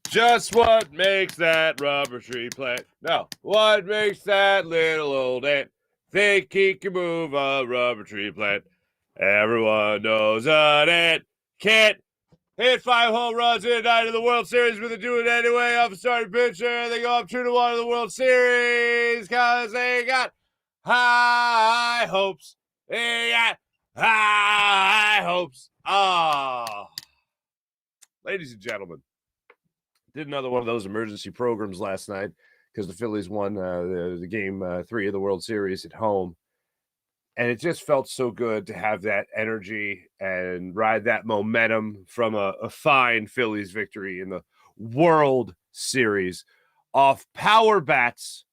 Just what makes that rubber tree plant? No, what makes that little old ant think he can move a rubber tree plant? Everyone knows an ant can't hit 5 home runs in a night of the World Series, but they do it anyway off a starting pitcher. They go up 2-1 in the World Series because they got high hopes. They got high hopes. Ladies and gentlemen, did another one of those emergency programs last night because the Phillies won the game 3 of the World Series at home. And it just felt so good to have that energy and ride that momentum from a fine Phillies victory in the World Series off power bats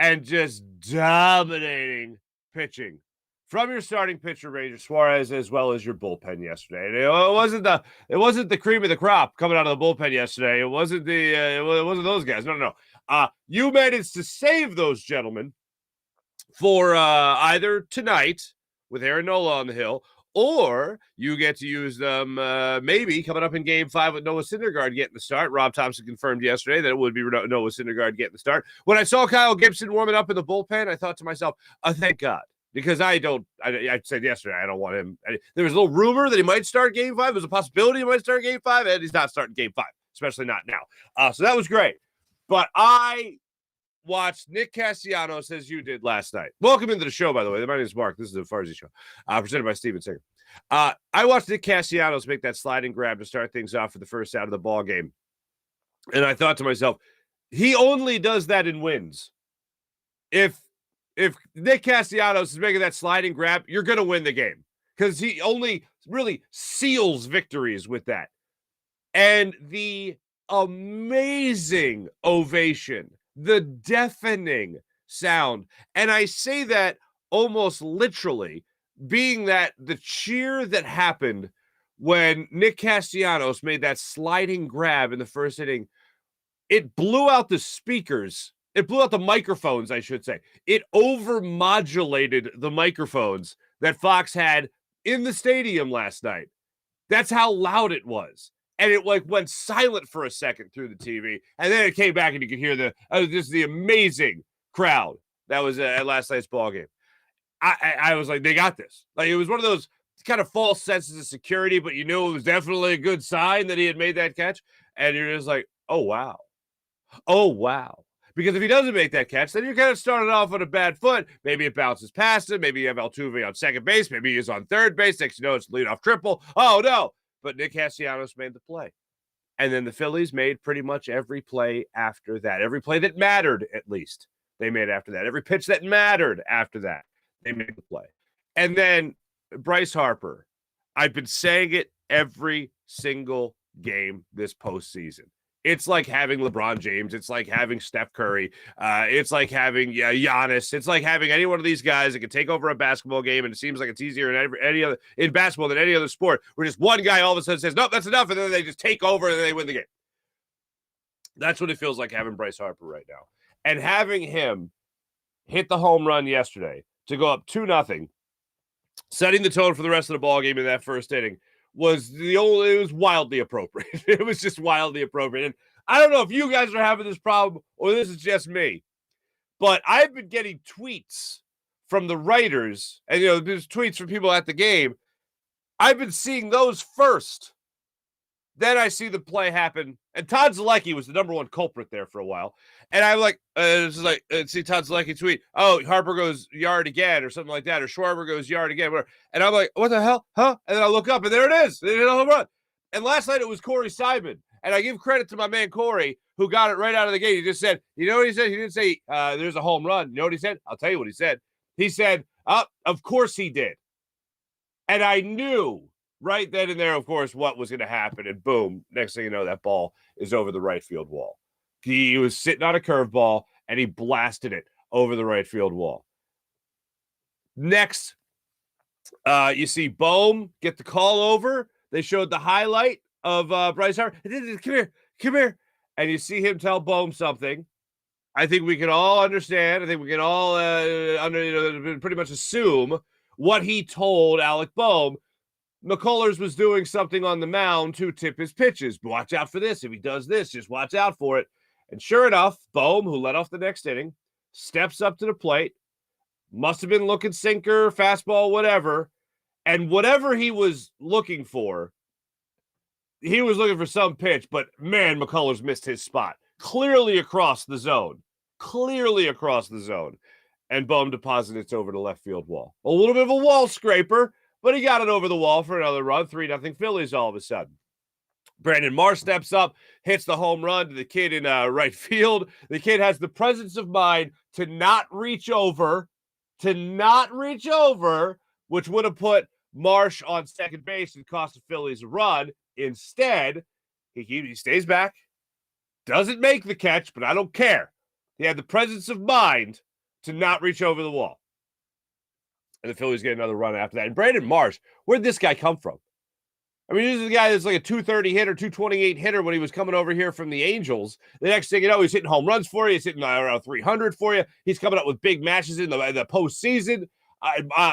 and just dominating pitching from your starting pitcher, Ranger Suarez, as well as your bullpen yesterday. And it wasn't the cream of the crop coming out of the bullpen yesterday. It wasn't those guys. No. You managed to save those gentlemen for either tonight with Aaron Nola on the hill, or you get to use them maybe coming up in Game 5 with Noah Syndergaard getting the start. Rob Thompson confirmed yesterday that it would be Noah Syndergaard getting the start. When I saw Kyle Gibson warming up in the bullpen, I thought to myself, oh, thank God. Because I said yesterday, I don't want him. There was a little rumor that he might start Game 5. There's a possibility he might start Game 5, and he's not starting Game 5, especially not now. So that was great. But I watched Nick Castellanos as you did last night. Welcome into the show, by the way. My name is Mark. This is the Farzy Show, presented by Steven Singer. I watched Nick Castellanos make that sliding grab to start things off for the first out of the ball game. And I thought to myself, he only does that in wins. If Nick Castellanos is making that sliding grab, you're going to win the game because he only really seals victories with that. And the amazing ovation, the deafening sound, and I say that almost literally, being that the cheer that happened when Nick Castellanos made that sliding grab in the first inning, it blew out the speakers. It blew out the microphones, I should say. It overmodulated the microphones that Fox had in the stadium last night. That's how loud it was. And it went silent for a second through the TV. And then it came back and you could hear the amazing crowd that was at last night's ball game. I was like, they got this. Like, it was one of those kind of false senses of security, but you knew it was definitely a good sign that he had made that catch. And you're just like, oh, wow. Oh, wow. Because if he doesn't make that catch, then you're kind of starting off on a bad foot. Maybe it bounces past him. Maybe you have Altuve on second base. Maybe he's on third base. Next you know, it's a leadoff triple. Oh, no. But Nick Castellanos made the play. And then the Phillies made pretty much every play after that. Every play that mattered, at least, they made after that. Every pitch that mattered after that, they made the play. And then Bryce Harper. I've been saying it every single game this postseason. It's like having LeBron James. It's like having Steph Curry. It's like having Giannis. It's like having any one of these guys that can take over a basketball game, and it seems like it's easier in basketball than any other sport, where just one guy all of a sudden says, nope, that's enough, and then they just take over and they win the game. That's what it feels like having Bryce Harper right now. And having him hit the home run yesterday to go up 2-0, setting the tone for the rest of the ball game in that first inning, it was wildly appropriate. It was just wildly appropriate. And I don't know if you guys are having this problem or this is just me, but I've been getting tweets from the writers, and there's tweets from people at the game. I've been seeing those first. Then I see the play happen, and Todd Zalecki was the number one culprit there for a while. And I'm like, see Todd Zalecki tweet, oh, Harper goes yard again, or something like that, or Schwarber goes yard again, whatever. And I'm like, what the hell, huh? And then I look up, and there it is. They hit a home run. And last night it was Corey Simon, and I give credit to my man Corey, who got it right out of the gate. He just said, you know what he said? He didn't say there's a home run. You know what he said? I'll tell you what he said. He said, of course he did. And I knew right then and there, of course, what was going to happen. And boom, next thing you know, that ball is over the right field wall. He was sitting on a curveball, and he blasted it over the right field wall. Next, you see Bohm get the call over. They showed the highlight of Bryce Harper. Come here. And you see him tell Bohm something. I think we can all understand. I think we can all pretty much assume what he told Alec Bohm. McCullers was doing something on the mound to tip his pitches. Watch out for this. If he does this, just watch out for it. And sure enough, Bohm, who led off the next inning, steps up to the plate. Must have been looking sinker, fastball, whatever. And whatever he was looking for, he was looking for some pitch, but man, McCullers missed his spot. Clearly across the zone. And Bohm deposited it over the left field wall. A little bit of a wall scraper, but he got it over the wall for another run. 3-0 Phillies all of a sudden. Brandon Marsh steps up, hits the home run to the kid in right field. The kid has the presence of mind to not reach over, which would have put Marsh on second base and cost the Phillies a run. Instead, he stays back, doesn't make the catch, but I don't care. He had the presence of mind to not reach over the wall. And the Phillies get another run after that. And Brandon Marsh, where'd this guy come from? I mean, this is the guy that's like a 230 hitter, 228 hitter when he was coming over here from the Angels. The next thing you know, he's hitting home runs for you. He's hitting around 300 for you. He's coming up with big matches in the postseason.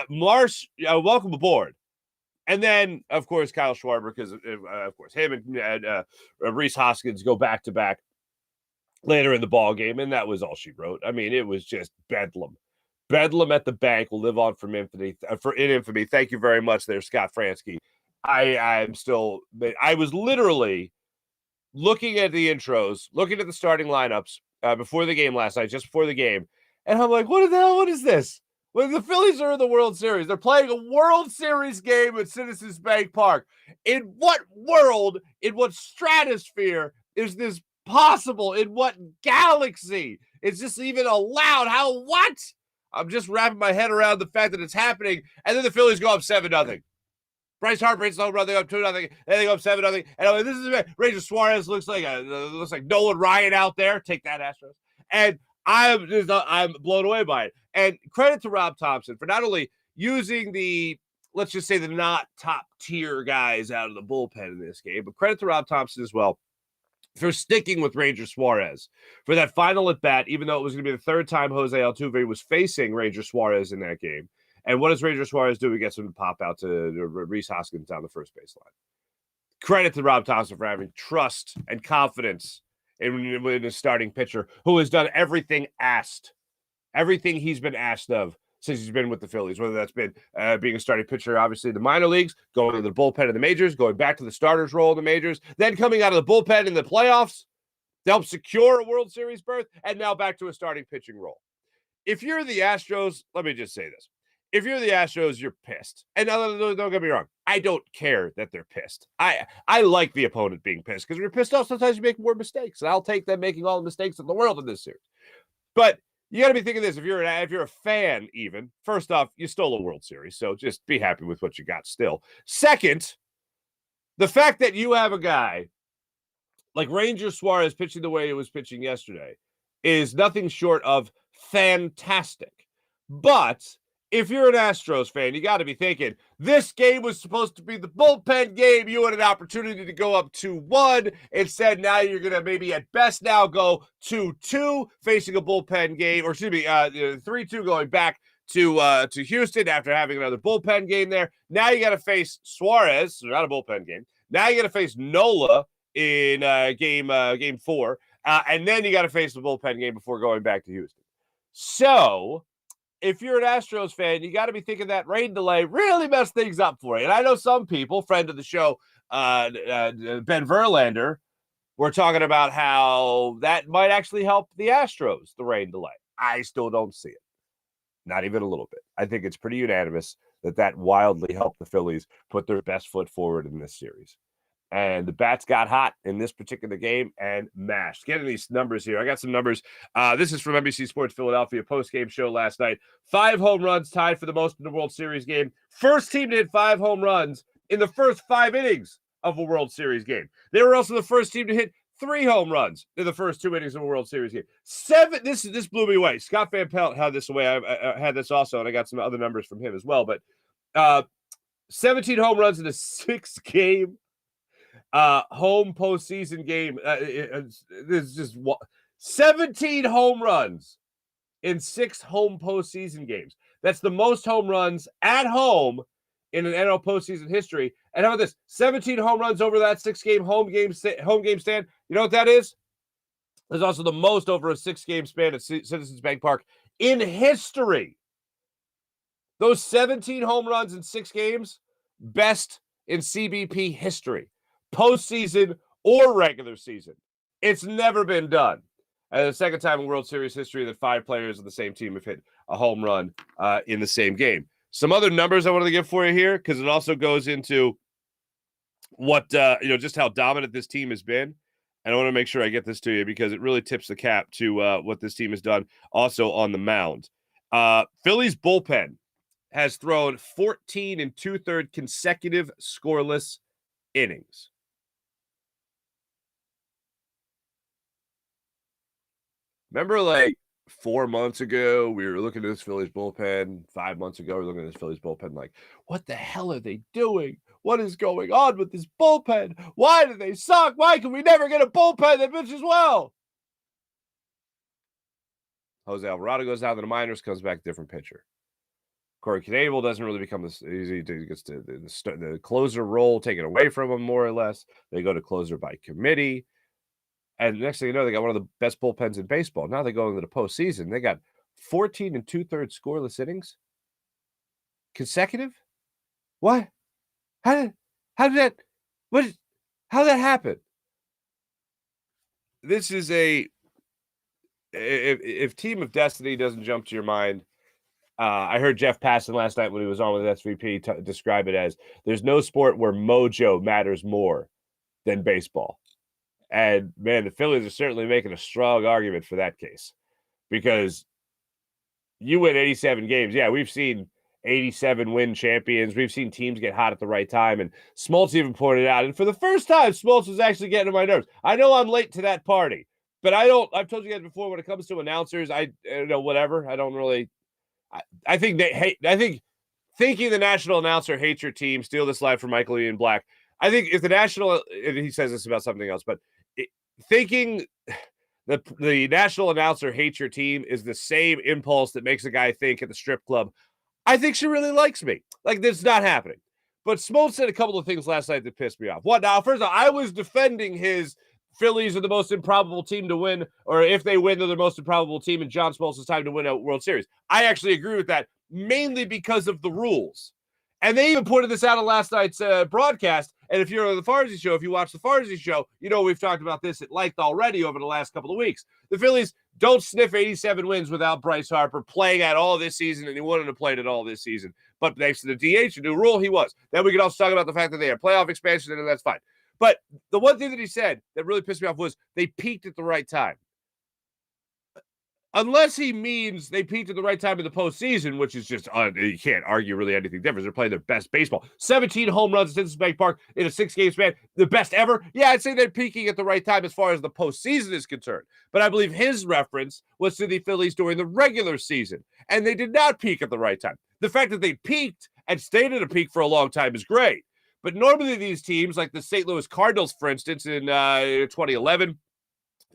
Marsh, welcome aboard. And then, of course, Kyle Schwarber, because, of course, him and Rhys Hoskins go back-to-back later in the ball game, and that was all she wrote. I mean, it was just bedlam. Bedlam at the bank will live on in infamy. Thank you very much there, Scott Fransky. I was literally looking at the intros, looking at the starting lineups before the game last night, just before the game, and I'm like, what the hell? What is this? When the Phillies are in the World Series, they're playing a World Series game at Citizens Bank Park. In what world, in what stratosphere is this possible? In what galaxy is this even allowed? What? I'm just wrapping my head around the fact that it's happening, and then the Phillies go up 7-0. Bryce Harper hits the home run. They go up 2-0. And they go up 7-0. And I'm like, this is Ranger Suarez looks like Nolan Ryan out there. Take that, Astros. And I'm blown away by it. And credit to Rob Thompson for not only using let's just say the not top tier guys out of the bullpen in this game, but credit to Rob Thompson as well for sticking with Ranger Suarez for that final at bat, even though it was going to be the third time Jose Altuve was facing Ranger Suarez in that game. And what does Ranger Suarez do? He gets him to pop out to Rhys Hoskins down the first baseline. Credit to Rob Thompson for having trust and confidence in a starting pitcher who has done everything he's been asked of since he's been with the Phillies, whether that's been being a starting pitcher, obviously, in the minor leagues, going to the bullpen in the majors, going back to the starter's role in the majors, then coming out of the bullpen in the playoffs to help secure a World Series berth, and now back to a starting pitching role. If you're the Astros, let me just say this. If you're the Astros, you're pissed. And don't get me wrong. I don't care that they're pissed. I like the opponent being pissed because when you're pissed off, sometimes you make more mistakes. And I'll take them making all the mistakes in the world in this series. But you got to be thinking this. If you're a fan, even, first off, you stole a World Series. So just be happy with what you got still. Second, the fact that you have a guy like Ranger Suarez pitching the way he was pitching yesterday is nothing short of fantastic. But if you're an Astros fan, you got to be thinking, this game was supposed to be the bullpen game. You had an opportunity to go up 2-1. Instead, now you're going to maybe at best now go 2-2, facing a bullpen game, or excuse me, 3-2 going back to Houston after having another bullpen game there. Now you got to face Suarez, so not a bullpen game. Now you got to face Nola in game 4, and then you got to face the bullpen game before going back to Houston. So if you're an Astros fan, you got to be thinking that rain delay really messed things up for you. And I know some people, friend of the show, Ben Verlander, were talking about how that might actually help the Astros, the rain delay. I still don't see it. Not even a little bit. I think it's pretty unanimous that wildly helped the Phillies put their best foot forward in this series. And the bats got hot in this particular game and mashed. Getting these numbers here. I got some numbers. This is from NBC Sports Philadelphia post-game show last night. 5 home runs tied for the most in the World Series game. First team to hit 5 home runs in the first 5 innings of a World Series game. They were also the first team to hit 3 home runs in the first 2 innings of a World Series game. 7. This blew me away. Scott Van Pelt had this away. I had this also, and I got some other numbers from him as well. But 17 home runs in a 6-game home postseason game. This is just 17 home runs in 6 home postseason games. That's the most home runs at home in an NL postseason history. And how about this? 17 home runs over that 6-game home game stand. You know what that is? There's also the most over a 6-game span at Citizens Bank Park in history. Those 17 home runs in 6 games, best in CBP history, postseason or regular season. It's never been done. And the second time in World Series history that 5 players of the same team have hit a home run in the same game. Some other numbers I wanted to give for you here, because it also goes into what, just how dominant this team has been. And I want to make sure I get this to you because it really tips the cap to what this team has done also on the mound. Phillies bullpen has thrown 14 2/3 consecutive scoreless innings. Remember, like 4 months ago, we were looking at this Phillies bullpen. 5 months ago, we were looking at this Phillies bullpen like, what the hell are they doing? What is going on with this bullpen? Why do they suck? Why can we never get a bullpen that pitches well? Jose Alvarado goes down to the minors, comes back different pitcher. Corey Knebel doesn't really become this easy. He gets to the closer role taken away from him, more or less. They go to closer by committee. And next thing you know, they got one of the best bullpens in baseball. Now they go into the postseason. They got 14 2/3 scoreless innings consecutive. What? How did that happen? This is if Team of Destiny doesn't jump to your mind, I heard Jeff Passan last night when he was on with SVP describe it as there's no sport where mojo matters more than baseball. And, man, the Phillies are certainly making a strong argument for that case because you win 87 games. Yeah, we've seen 87-win champions. We've seen teams get hot at the right time. And Smoltz even pointed out, and for the first time, Smoltz was actually getting on my nerves. I know I'm late to that party, but I've told you guys before, when it comes to announcers, whatever. I don't really – I think thinking the national announcer hates your team, steal this line from Michael Ian Black. I think if the national – and he says this about something else, but thinking the national announcer hates your team is the same impulse that makes a guy think at the strip club, I think she really likes me. Like, this is not happening. But Smoltz said a couple of things last night that pissed me off. What now? First of all, I was defending his Phillies are the most improbable team to win, or if they win, they're the most improbable team in John Smoltz's time to win a World Series. I actually agree with that, mainly because of the rules. And they even pointed this out on last night's broadcast. And if you're on the Farzy show, if you watch the Farzy show, you know we've talked about this at length already over the last couple of weeks. The Phillies don't sniff 87 wins without Bryce Harper playing at all this season, and he wouldn't have played at all this season. But thanks to the DH, a new rule, he was. Then we can also talk about the fact that they had playoff expansion, and that's fine. But the one thing that he said that really pissed me off was they peaked at the right time. Unless he means they peaked at the right time in the postseason, which is just, you can't argue really anything different. They're playing their best baseball. 17 home runs at Citizens Bank Park in a 6-game span, the best ever. Yeah, I'd say they're peaking at the right time as far as the postseason is concerned. But I believe his reference was to the Phillies during the regular season, and they did not peak at the right time. The fact that they peaked and stayed at a peak for a long time is great. But normally these teams, like the St. Louis Cardinals, for instance, in 2011,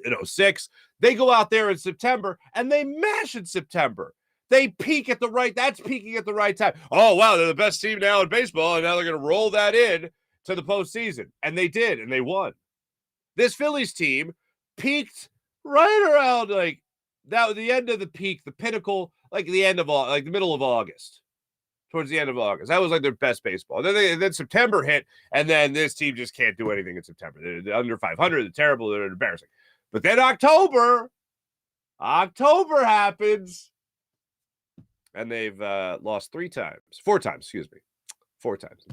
in 2006, they go out there in September and they mash in September. They peak at the right, that's peaking at the right time. Oh, wow, they're the best team now in baseball, and now they're going to roll that in to the postseason. And they did, and they won. This Phillies team peaked right around like that, the end of the peak, the pinnacle, like the end of like the middle of August. Towards the end of August. That was like their best baseball. Then September hit, and then this team just can't do anything in September. They're under 500. They're terrible. They're embarrassing. But then October happens, and they've lost 4 times in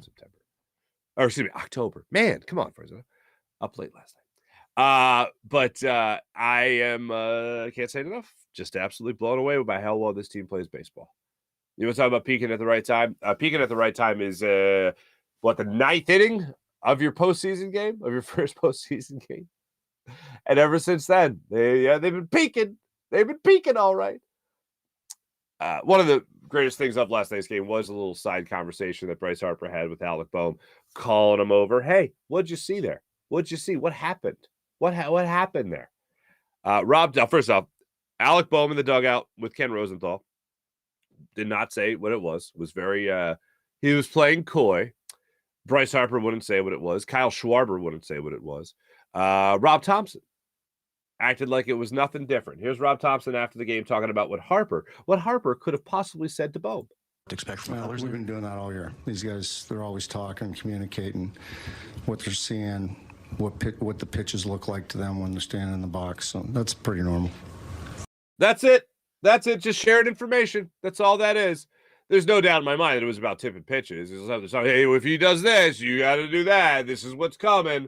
September. Or excuse me, October. Man, come on, Farzy. Up late last night. But I am, can't say it enough, just absolutely blown away by how well this team plays baseball. You want to talk about peaking at the right time? Peaking at the right time is, the 9th inning of your postseason game, of your first postseason game. And ever since then, they've been peaking. They've been peaking all right. One of the greatest things of last night's game was a little side conversation that Bryce Harper had with Alec Boehm, calling him over. Hey, what'd you see there? What'd you see? What happened? What happened there? Rob, first off, Alec Boehm in the dugout with Ken Rosenthal did not say what it was. Was very He was playing coy. Bryce Harper wouldn't say what it was. Kyle Schwarber wouldn't say what it was. Rob Thompson acted like it was nothing different. Here's Rob Thompson after the game talking about what Harper could have possibly said to Bohm. Expect from colors. We've been doing that all year. These guys, they're always talking, communicating what they're seeing, what the pitches look like to them when they're standing in the box. So that's pretty normal. That's it. Just shared information. That's all that is. There's no doubt in my mind that it was about tipping pitches. Hey, if he does this, you got to do that. This is what's coming.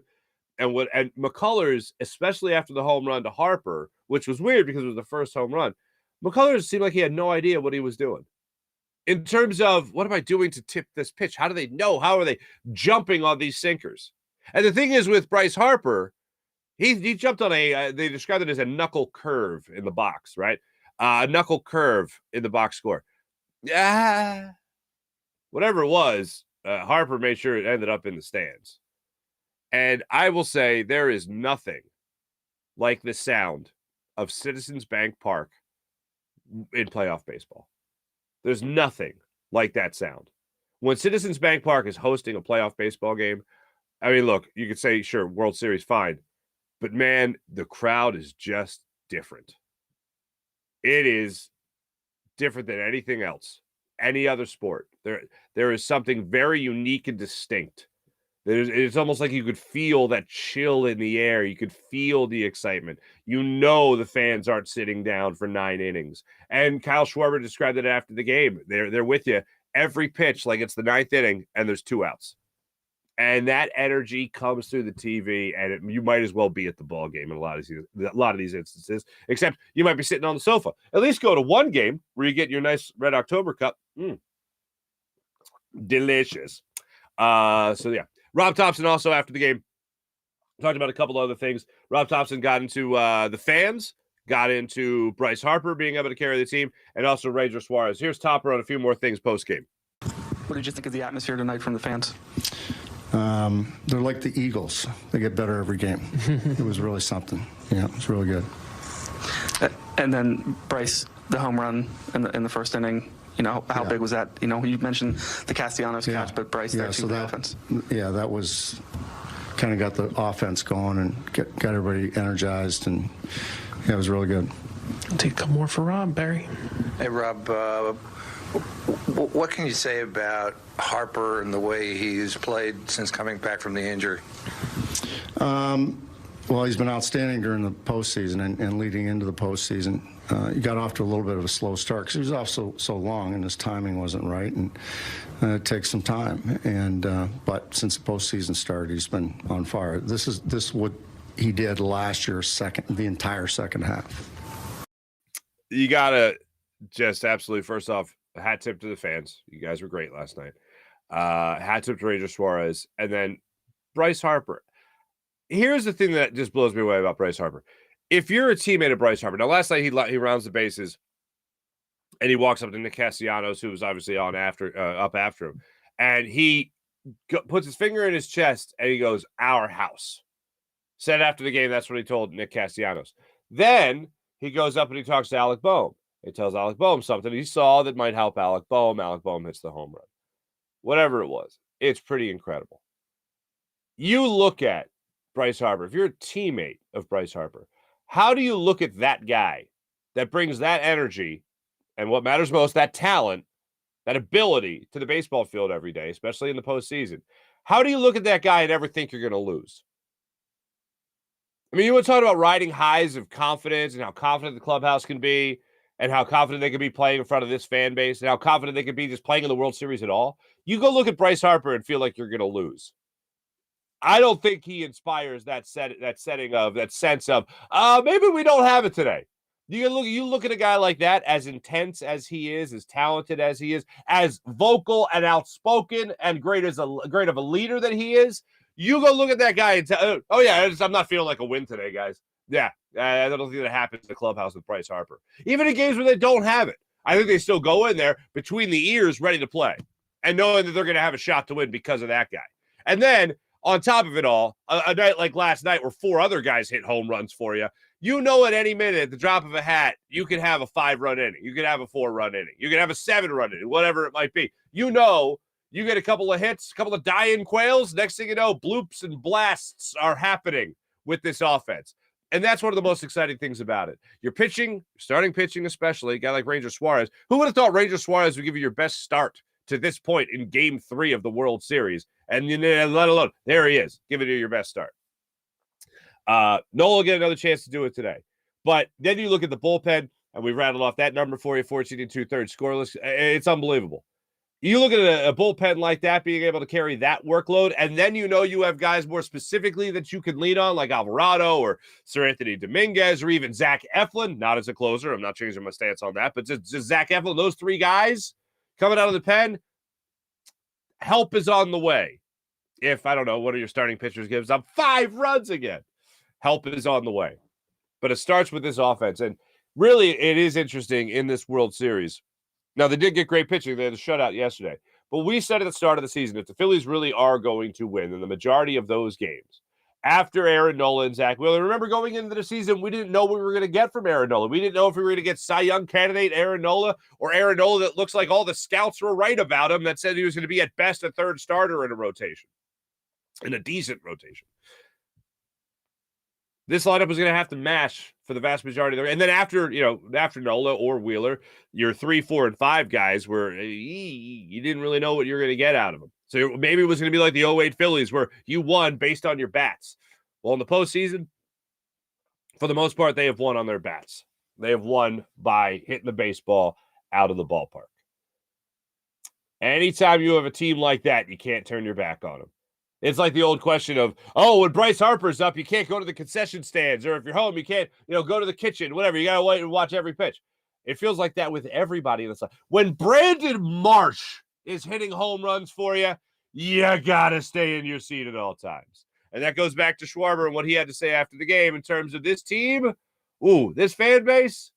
And McCullers, especially after the home run to Harper, which was weird because it was the first home run, McCullers seemed like he had no idea what he was doing. In terms of, what am I doing to tip this pitch? How do they know? How are they jumping on these sinkers? And the thing is with Bryce Harper, he jumped on they described it as a knuckle curve in the box, right? A knuckle curve in the box score. Yeah. Whatever it was, Harper made sure it ended up in the stands. And I will say there is nothing like the sound of Citizens Bank Park in playoff baseball. There's nothing like that sound. When Citizens Bank Park is hosting a playoff baseball game, I mean, look, you could say, sure, World Series, fine. But, man, the crowd is just different. It is different than anything else, any other sport. There is something very unique and distinct. It's almost like you could feel that chill in the air. You could feel the excitement. You know the fans aren't sitting down for 9 innings. And Kyle Schwarber described it after the game. They're with you every pitch like it's the 9th inning and there's 2 outs. And that energy comes through the TV, and you might as well be at the ball game in a lot of these instances, except you might be sitting on the sofa. At least go to one game where you get your nice Red October cup. Delicious. So, yeah. Rob Thompson also after the game talked about a couple other things. Rob Thompson got into the fans, got into Bryce Harper being able to carry the team, and also Ranger Suarez. Here's Topper on a few more things post-game. What did you think of the atmosphere tonight from the fans? They're like the Eagles. They get better every game. It was really something. Yeah, it was really good. And then Bryce, the home run in the first inning. You know, how big was that? You know, you mentioned the Castellanos catch, but Bryce there too, the offense. Yeah, that was kind of got the offense going and got everybody energized, and yeah, it was really good. I'll take a couple more for Rob, Barry. Hey, Rob, what can you say about Harper and the way he's played since coming back from the injury? Well, he's been outstanding during the postseason and leading into the postseason. He got off to a little bit of a slow start because he was off so long and his timing wasn't right, and it takes some time. But since the postseason started, he's been on fire. This is what he did last year, the entire second half. You gotta just absolutely, first off, a hat tip to the fans. You guys were great last night. Hat tip to Ranger Suarez, and then Bryce Harper. Here's the thing that just blows me away about Bryce Harper. If you're a teammate of Bryce Harper, now last night he rounds the bases and he walks up to Nick Castellanos, who was obviously up after him, and he puts his finger in his chest and he goes, "Our house." Said after the game, that's what he told Nick Castellanos. Then he goes up and he talks to Alec Bohm. He tells Alec Bohm something he saw that might help Alec Bohm. Alec Bohm hits the home run. Whatever it was, it's pretty incredible. You look at Bryce Harper, if you're a teammate of Bryce Harper, how do you look at that guy that brings that energy and what matters most, that talent, that ability to the baseball field every day, especially in the postseason? How do you look at that guy and ever think you're going to lose? I mean, you want to talk about riding highs of confidence and how confident the clubhouse can be and how confident they can be playing in front of this fan base and how confident they can be just playing in the World Series at all. You go look at Bryce Harper and feel like you're going to lose. I don't think he inspires that setting of that sense of maybe we don't have it today. You look at a guy like that, as intense as he is, as talented as he is, as vocal and outspoken and great of a leader that he is. You go look at that guy and tell, oh yeah, I'm not feeling like a win today, guys. Yeah, I don't think that happens in the clubhouse with Bryce Harper. Even in games where they don't have it, I think they still go in there between the ears, ready to play, and knowing that they're going to have a shot to win because of that guy. And then on top of it all, a night like last night where 4 other guys hit home runs for you, you know at any minute, at the drop of a hat, you can have a 5-run inning. You can have a 4-run inning. You can have a 7-run inning, whatever it might be. You know You get a couple of hits, a couple of dying quails. Next thing you know, bloops and blasts are happening with this offense. And that's one of the most exciting things about it. Your pitching, starting pitching especially, a guy like Ranger Suarez. Who would have thought Ranger Suarez would give you your best start to this point in Game 3 of the World Series? And let alone, there he is, giving you your best start. Nola will get another chance to do it today. But then you look at the bullpen, and we rattled off that number for you, 14 2/3 scoreless. It's unbelievable. You look at a bullpen like that, being able to carry that workload, and then you have guys more specifically that you can lean on, like Alvarado or Sir Anthony Dominguez or even Zach Eflin, not as a closer. I'm not changing my stance on that, but just Zach Eflin, those three guys coming out of the pen, help is on the way. If, I don't know, one of your starting pitchers gives up 5 runs again, help is on the way. But it starts with this offense, and really it is interesting in this World Series. Now, they did get great pitching. They had a shutout yesterday. But we said at the start of the season, if the Phillies really are going to win in the majority of those games, after Aaron Nola and Zach Wheeler, remember going into the season, we didn't know what we were going to get from Aaron Nola. We didn't know if we were going to get Cy Young candidate Aaron Nola or Aaron Nola that looks like all the scouts were right about him that said he was going to be at best a third starter in a rotation, in a decent rotation. This lineup was going to have to mash for the vast majority of the, and then after Nola or Wheeler, your 3, 4, and 5 guys were, you didn't really know what you were going to get out of them. So maybe it was going to be like the 08 Phillies where you won based on your bats. Well, in the postseason, for the most part, they have won on their bats. They have won by hitting the baseball out of the ballpark. Anytime you have a team like that, you can't turn your back on them. It's like the old question of, when Bryce Harper's up, you can't go to the concession stands, or if you're home, you can't, go to the kitchen, whatever. You got to wait and watch every pitch. It feels like that with everybody in the side. When Brandon Marsh is hitting home runs for you, you got to stay in your seat at all times. And that goes back to Schwarber and what he had to say after the game in terms of this team. This fan base,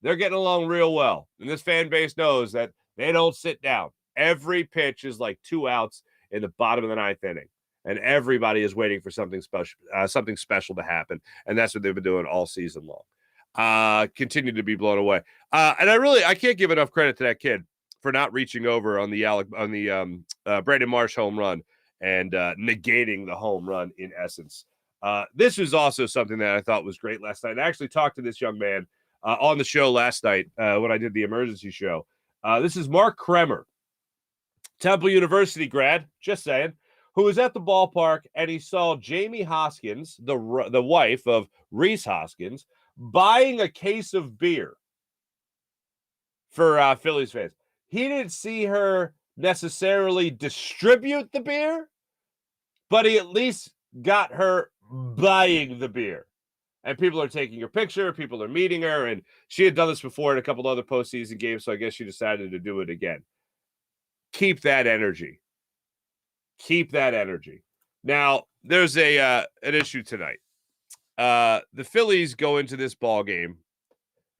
they're getting along real well. And this fan base knows that they don't sit down. Every pitch is like 2 outs in the bottom of the 9th inning. And everybody is waiting for something special to happen. And that's what they've been doing all season long. Continue to be blown away. And I can't give enough credit to that kid for not reaching over on the Brandon Marsh home run and negating the home run in essence. This was also something that I thought was great last night. I actually talked to this young man on the show last night when I did the emergency show. This is Mark Kremer, Temple University grad, just saying, who was at the ballpark, and he saw Jamie Hoskins, the wife of Reese Hoskins, buying a case of beer for Phillies fans. He didn't see her necessarily distribute the beer, but he at least got her buying the beer. And people are taking her picture, people are meeting her, and she had done this before in a couple other postseason games, so I guess she decided to do it again. Keep that energy. Keep that energy. Now, there's an issue tonight. The Phillies go into this ball game,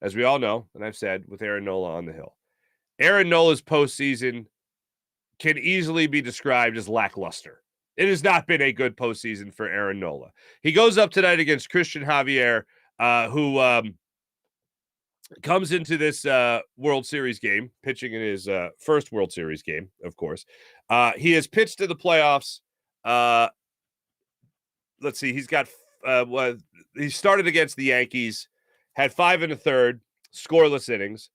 as we all know, and I've said, with Aaron Nola on the hill. Aaron Nola's postseason can easily be described as lackluster. It has not been a good postseason for Aaron Nola. He goes up tonight against Christian Javier, who comes into this World Series game, pitching in his first World Series game, of course. He has pitched in the playoffs. Let's see. He's got he started against the Yankees, had 5 1/3 scoreless innings,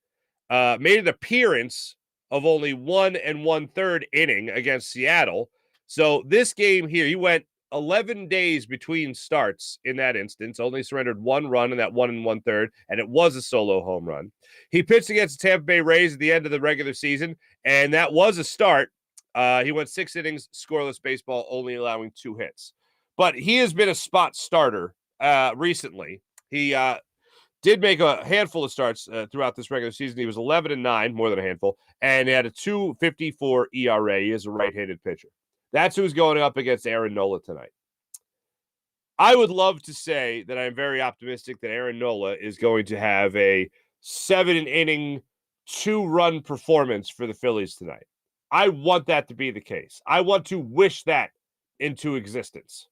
made an appearance of only 1 1/3 inning against Seattle. So this game here, he went 11 days between starts in that instance, only surrendered 1 run in that 1 1/3, and it was a solo home run. He pitched against the Tampa Bay Rays at the end of the regular season, and that was a start. He went 6 innings, scoreless baseball, only allowing 2 hits. But he has been a spot starter recently. He did make a handful of starts throughout this regular season. He was 11-9, more than a handful, and he had a 2.54 ERA. He is a right-handed pitcher. That's who's going up against Aaron Nola tonight. I would love to say that I'm very optimistic that Aaron Nola is going to have a 7-inning, 2-run performance for the Phillies tonight. I want that to be the case. I want to wish that into existence.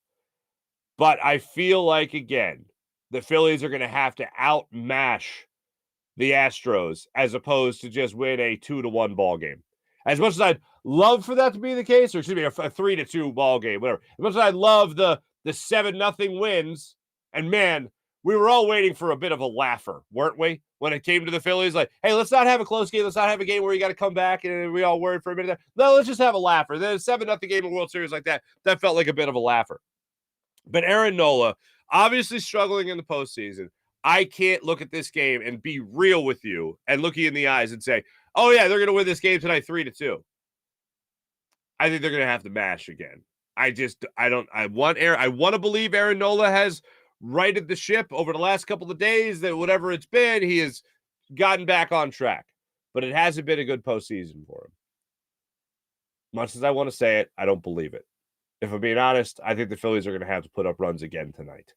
But I feel like, again, the Phillies are going to have to outmash the Astros as opposed to just win a 2-1 ball game. As much as I'd love for that to be the case, or excuse me, a 3-2 ball game, whatever. As much as I love the 7-0 wins, and man, we were all waiting for a bit of a laugher, weren't we? When it came to the Phillies, like, hey, let's not have a close game. Let's not have a game where you got to come back and we all worried for a minute. No, let's just have a laugher. Then a 7-0 game in World Series like that felt like a bit of a laugher. But Aaron Nola, obviously struggling in the postseason. I can't look at this game and be real with you and look you in the eyes and say, oh, yeah, they're going to win this game tonight 3-2. I think they're going to have to mash again. I want to believe Aaron Nola has righted the ship over the last couple of days, that whatever it's been, he has gotten back on track. But it hasn't been a good postseason for him. Much as I want to say it, I don't believe it. If I'm being honest, I think the Phillies are going to have to put up runs again tonight.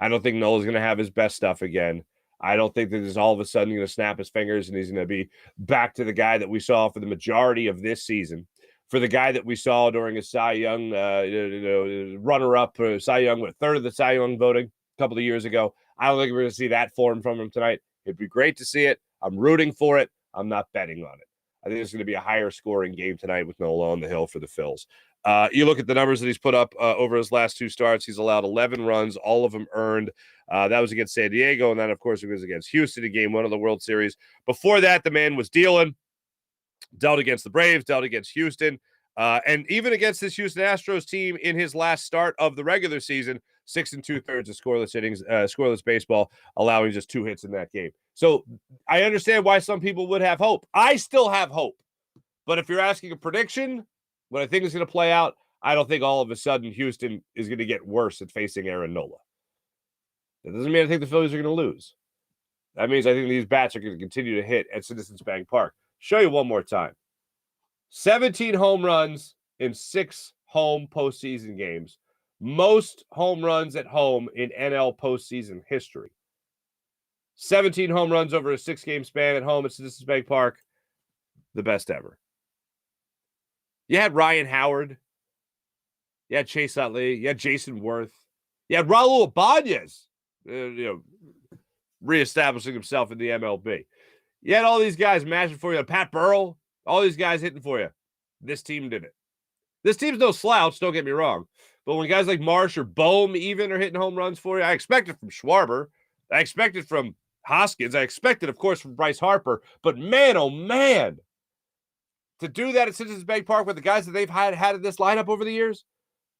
I don't think Nola's going to have his best stuff again. I don't think that he's all of a sudden going to snap his fingers and he's going to be back to the guy that we saw for the majority of this season. For the guy that we saw during his Cy Young runner-up, Cy Young, a third of the Cy Young voting a couple of years ago. I don't think we're going to see that form from him tonight. It'd be great to see it. I'm rooting for it. I'm not betting on it. I think it's going to be a higher scoring game tonight with Nola on the hill for the Phils. You look at the numbers that he's put up over his last 2 starts. He's allowed 11 runs, all of them earned. That was against San Diego, and then, of course, it was against Houston in Game 1 of the World Series. Before that, the man was dealt against the Braves, dealt against Houston, and even against this Houston Astros team in his last start of the regular season, 6 2/3 of scoreless innings, scoreless baseball, allowing just 2 hits in that game. So I understand why some people would have hope. I still have hope. But if you're asking a prediction, what I think is going to play out, I don't think all of a sudden Houston is going to get worse at facing Aaron Nola. That doesn't mean I think the Phillies are going to lose. That means I think these bats are going to continue to hit at Citizens Bank Park. Show you one more time. 17 home runs in 6 home postseason games. Most home runs at home in NL postseason history. 17 home runs over a 6-game span at home at Citizens Bank Park. The best ever. You had Ryan Howard. You had Chase Utley. You had Jason Worth. You had Raul Ibanez, reestablishing himself in the MLB. You had all these guys matching for you. Pat Burrell, all these guys hitting for you. This team did it. This team's no slouch, don't get me wrong. But when guys like Marsh or Bohm even are hitting home runs for you, I expect it from Schwarber. I expect it from Hoskins. I expect it, of course, from Bryce Harper. But man, oh man, to do that at Citizens Bank Park with the guys that they've had in this lineup over the years,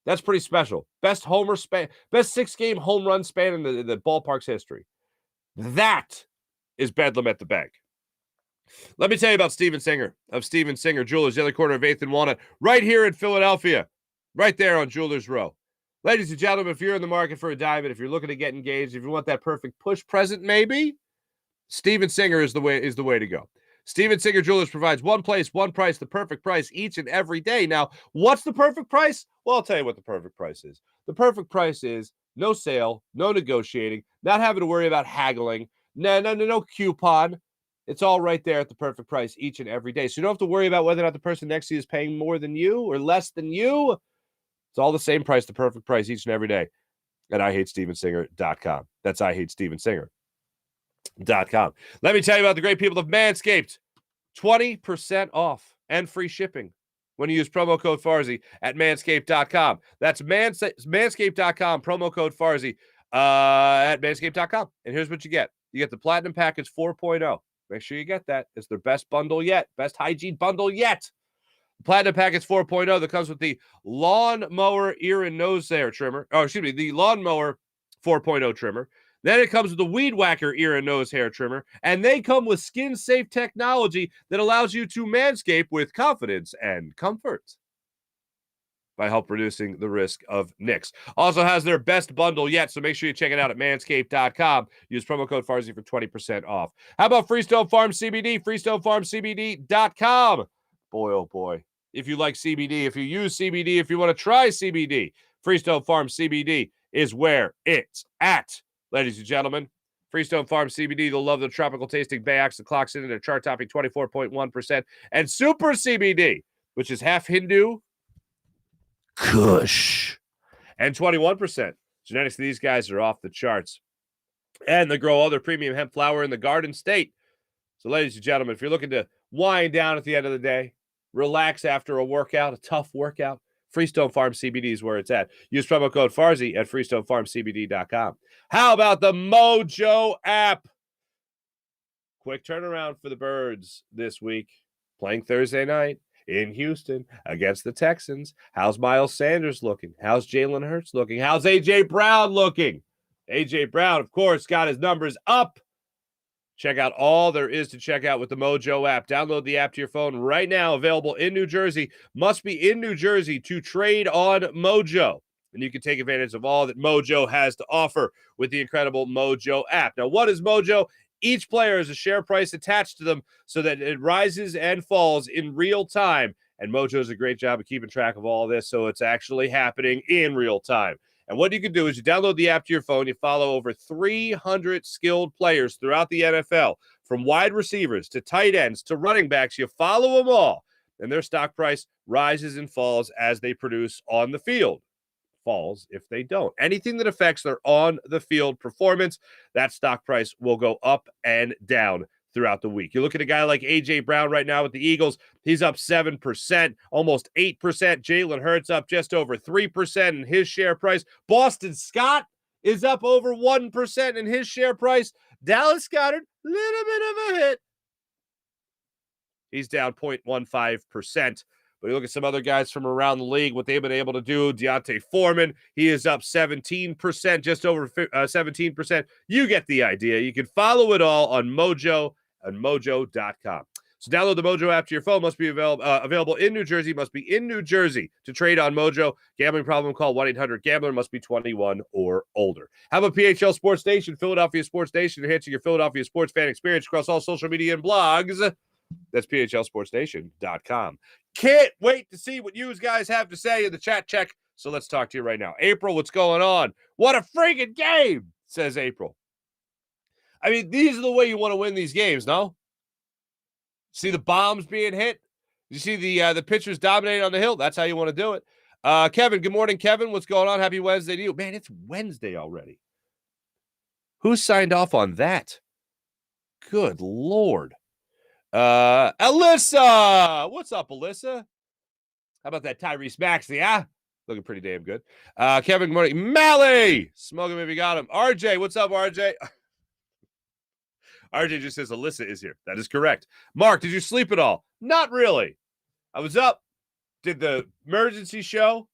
that's pretty special. Best 6-game home run span in the ballpark's history. That is bedlam at the bank. Let me tell you about Steven Singer of Steven Singer Jewelers, the other corner of 8th and Walnut, right here in Philadelphia, right there on Jewelers Row. Ladies and gentlemen, if you're in the market for a diamond, if you're looking to get engaged, if you want that perfect push present, maybe, Steven Singer is the way to go. Steven Singer Jewelers provides one place, one price, the perfect price each and every day. Now, what's the perfect price? Well, I'll tell you what the perfect price is. The perfect price is no sale, no negotiating, not having to worry about haggling, no coupon. It's all right there at the perfect price each and every day. So you don't have to worry about whether or not the person next to you is paying more than you or less than you. It's all the same price, the perfect price each and every day at IHateStevenSinger.com. That's IHateStevenSinger.com. Let me tell you about the great people of Manscaped. 20% off and free shipping when you use promo code Farzy at Manscaped.com. That's Manscaped.com, promo code Farzy at Manscaped.com. And here's what you get. You get the Platinum Package 4.0. Make sure you get that. It's their best bundle yet. Best hygiene bundle yet. Platinum Package 4.0 that comes with the Lawnmower Ear and Nose Hair Trimmer. The Lawnmower 4.0 trimmer. Then it comes with the Weed Whacker Ear and Nose Hair Trimmer. And they come with skin-safe technology that allows you to manscape with confidence and comfort by help reducing the risk of nicks. Also has their best bundle yet, so make sure you check it out at manscaped.com. Use promo code Farzy for 20% off. How about Freestone Farm CBD? FreestoneFarmCBD.com. Boy, oh boy. If you like CBD, if you use CBD, if you want to try CBD, Freestone Farm CBD is where it's at. Ladies and gentlemen, Freestone Farm CBD, they'll love the tropical tasting Bayax that clocks in at a chart-topping 24.1%. And Super CBD, which is half Hindu, Kush, and 21%. Genetics of these guys are off the charts. And they grow all their premium hemp flower in the Garden State. So, ladies and gentlemen, if you're looking to wind down at the end of the day, relax after a workout, a tough workout, Freestone Farm CBD is where it's at. Use promo code Farzy at FreestoneFarmCBD.com. How about the Mojo app? Quick turnaround for the Birds this week. Playing Thursday night in Houston against the Texans. How's Miles Sanders looking? How's Jalen Hurts looking? How's A.J. Brown looking? A.J. Brown, of course, got his numbers up. Check out all there is to check out with the Mojo app. Download the app to your phone right now. Available in New Jersey. Must be in New Jersey to trade on Mojo. And you can take advantage of all that Mojo has to offer with the incredible Mojo app. Now, what is Mojo? Each player has a share price attached to them so that it rises and falls in real time. And Mojo does a great job of keeping track of all this, so it's actually happening in real time. And what you can do is you download the app to your phone. You follow over 300 skilled players throughout the NFL, from wide receivers to tight ends to running backs. You follow them all, and their stock price rises and falls as they produce on the field. Falls if they don't. Anything that affects their on-the-field performance, that stock price will go up and down throughout the week. You look at a guy like A.J. Brown right now with the Eagles. He's up 7%, almost 8%. Jalen Hurts up just over 3% in his share price. Boston Scott is up over 1% in his share price. Dallas Goedert, little bit of a hit. He's down 0.15%. But you look at some other guys from around the league, what they've been able to do. Deontay Foreman, he is up 17%, just over 17%. You get the idea. You can follow it all on Mojo and mojo.com. So download the Mojo app to your phone. Must be available in New Jersey. Must be in New Jersey to trade on Mojo. Gambling problem, call 1-800-GAMBLER. Must be 21 or older. How about PHL Sports Station, Philadelphia Sports Station, enhancing your Philadelphia sports fan experience across all social media and blogs. That's phlsportstation.com. Can't wait to see what you guys have to say in the chat check. So let's talk to you right now. April, what's going on? What a freaking game, says April. I mean, these are the way you want to win these games, no? See the bombs being hit? You see the pitchers dominating on the hill? That's how you want to do it. Kevin, good morning, Kevin. What's going on? Happy Wednesday to you. Man, it's Wednesday already. Who signed off on that? Good Lord. Alyssa, what's up, Alyssa? How about that Tyrese Maxey, huh? Looking pretty damn good. Kevin, good morning. Mally, smoking maybe got him. RJ, what's up, RJ? RJ just says Alyssa is here. That is correct. Mark, did you sleep at all? Not really. I was up, did the emergency show,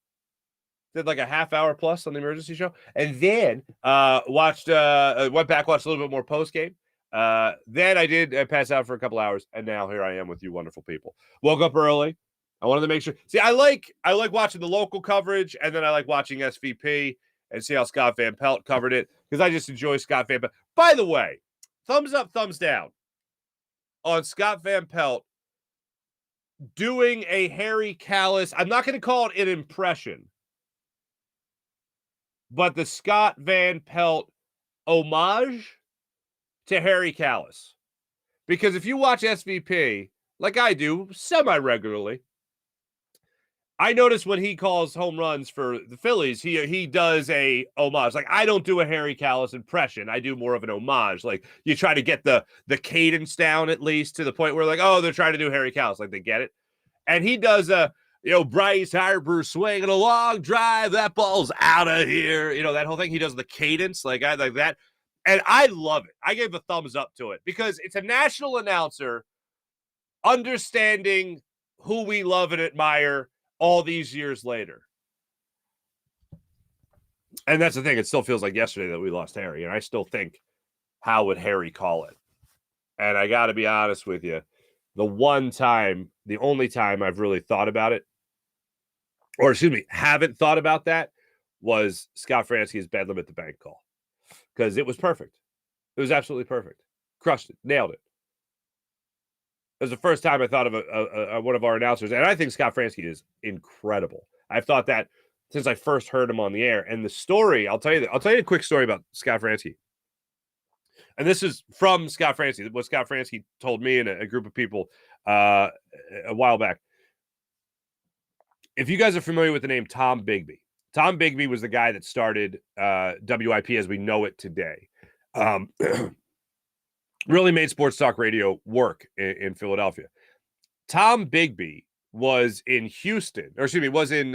did like a half hour plus on the emergency show, and then went back, watched a little bit more post game. Then I did pass out for a couple hours, and now here I am with you wonderful people. Woke up early. I wanted to make sure. See, I like watching the local coverage, and then I like watching SVP and see how Scott Van Pelt covered it, because I just enjoy Scott Van Pelt. By the way, thumbs up, thumbs down on Scott Van Pelt doing a Harry Kalas. I'm not going to call it an impression, but the Scott Van Pelt homage to Harry Kalas. Because if you watch SVP, like I do semi-regularly, I notice when he calls home runs for the Phillies, he does a homage. Like, I don't do a Harry Kalas impression. I do more of an homage. Like, you try to get the cadence down at least to the point where, like, oh, they're trying to do Harry Kalas. Like, they get it. And he does Bryce Harper swinging a long drive. That ball's out of here. That whole thing. He does the cadence like that. And I love it. I gave a thumbs up to it because it's a national announcer understanding who we love and admire all these years later. And that's the thing. It still feels like yesterday that we lost Harry. And I still think, how would Harry call it? And I got to be honest with you. The only time I've really thought about it, or excuse me, haven't thought about that, was Scott Fransky's Bedlam at the Bank call. Because it was perfect. It was absolutely perfect. Crushed it. Nailed it. It was the first time I thought of one of our announcers. And I think Scott Fransky is incredible. I've thought that since I first heard him on the air. And the story, I'll tell you a quick story about Scott Fransky. And this is from Scott Fransky. What Scott Fransky told me and a group of people a while back. If you guys are familiar with the name Tom Bigby, Tom Bigby was the guy that started WIP as we know it today. Really made sports talk radio work in Philadelphia. Tom Bigby was in Houston, or excuse me, was in